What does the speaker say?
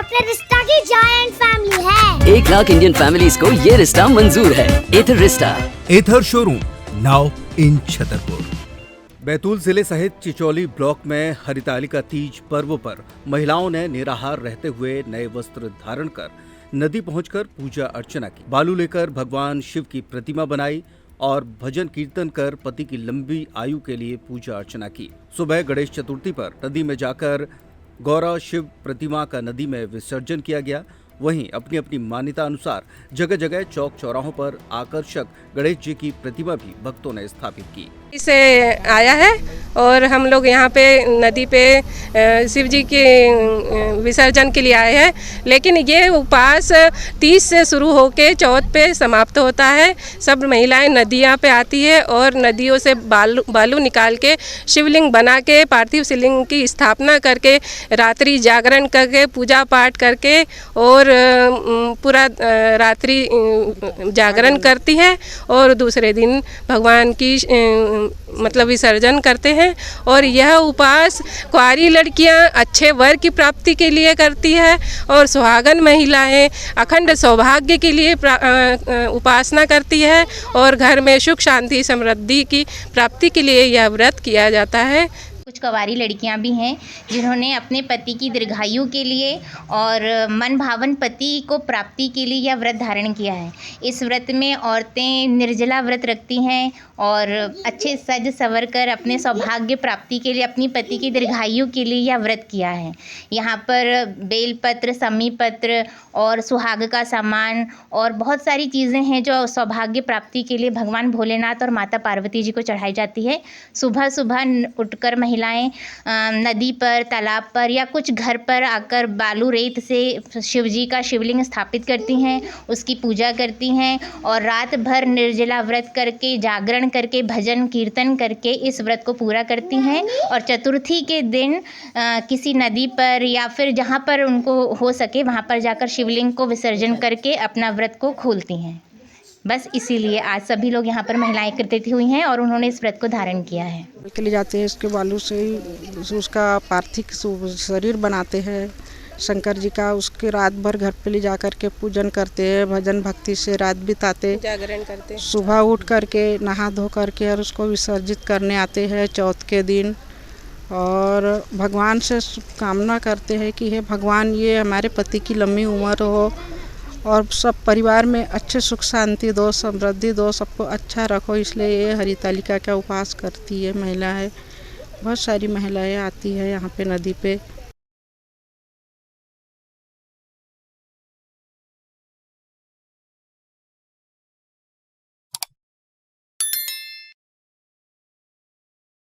अपने रिश्ता की जॉइंट फैमिली है। 1 लाख इंडियन फैमिलीज को ये रिश्ता मंजूर है। एथर रिश्ता, Ather showroom now in Chhatarpur. Betul जिले सहित चिचौली ब्लॉक में हरितालिका तीज पर्व पर महिलाओं ने निराहार रहते हुए नए वस्त्र धारण कर नदी पहुंचकर पूजा अर्चना की। बालू लेकर भगवान शिव की प्रतिमा बनाई और भजन कीर्तन कर पति की लंबी आयु के लिए पूजा अर्चना की। सुबह गणेश चतुर्थी पर नदी में जाकर गौरा शिव प्रतिमा का नदी में विसर्जन किया गया। वहीं अपनी अपनी मान्यता अनुसार जगह जगह चौक चौराहों पर आकर्षक गणेश जी की प्रतिमा भी भक्तों ने स्थापित की। से आया है और हम लोग यहाँ पे नदी पे शिव जी के विसर्जन के लिए आए हैं, लेकिन ये उपवास 30 से शुरू होके चौथ पे समाप्त होता है। सब महिलाएं नदियाँ पे आती है और नदियों से बालू निकाल के शिवलिंग बना के पार्थिव शिवलिंग की स्थापना करके रात्रि जागरण करके पूजा पाठ करके और पूरा रात्रि जागरण करती है और दूसरे दिन भगवान की मतलब विसर्जन करते हैं। और यह उपवास कुंवारी लड़कियां अच्छे वर की प्राप्ति के लिए करती है और सुहागन महिलाएं अखंड सौभाग्य के लिए उपासना करती है और घर में सुख शांति समृद्धि की प्राप्ति के लिए यह व्रत किया जाता है। कुछ कुंवारी लड़कियां भी हैं जिन्होंने अपने पति की दीर्घायु के लिए और मन भावन पति को प्राप्ति के लिए यह व्रत धारण किया है। इस व्रत में औरतें निर्जला व्रत रखती हैं और अच्छे सज संवर कर अपने सौभाग्य प्राप्ति के लिए अपनी पति की दीर्घायु के लिए यह व्रत किया है। यहाँ पर बेलपत्र, समी पत्र और सुहाग का सामान और बहुत सारी चीज़ें हैं जो सौभाग्य प्राप्ति के लिए भगवान भोलेनाथ और माता पार्वती जी को चढ़ाई जाती है। सुबह सुबह उठकर महिलाएं नदी पर, तालाब पर या कुछ घर पर आकर बालू रेत से शिव जी का शिवलिंग स्थापित करती हैं, उसकी पूजा करती हैं और रात भर निर्जला व्रत करके जागरण करके भजन कीर्तन करके इस व्रत को पूरा करती हैं। और चतुर्थी के दिन किसी नदी पर या फिर जहाँ पर उनको हो सके वहाँ पर जाकर शिवलिंग को विसर्जन करके अपना व्रत को खोलती हैं। बस इसीलिए आज सभी लोग यहाँ पर महिलाएं एकत्रित हुई हैं और उन्होंने इस व्रत को धारण किया है। निकले जाते हैं इसके बालू से ही उसका पार्थिव शरीर बनाते हैं शंकर जी का। उसके रात भर घर पे ले जा कर के पूजन करते हैं, भजन भक्ति से रात बिताते, जागरण करते। सुबह उठ करके नहा धो करके और उसको विसर्जित करने आते हैं चौथ के दिन और भगवान से कामना करते हैं कि हे भगवान ये हमारे पति की लंबी उम्र हो और सब परिवार में अच्छे सुख शांति दो, समृद्धि दो, सबको अच्छा रखो। इसलिए ये हरितालिका का उपवास करती है महिलाएं। बहुत सारी महिलाएं आती है यहाँ पे नदी पे।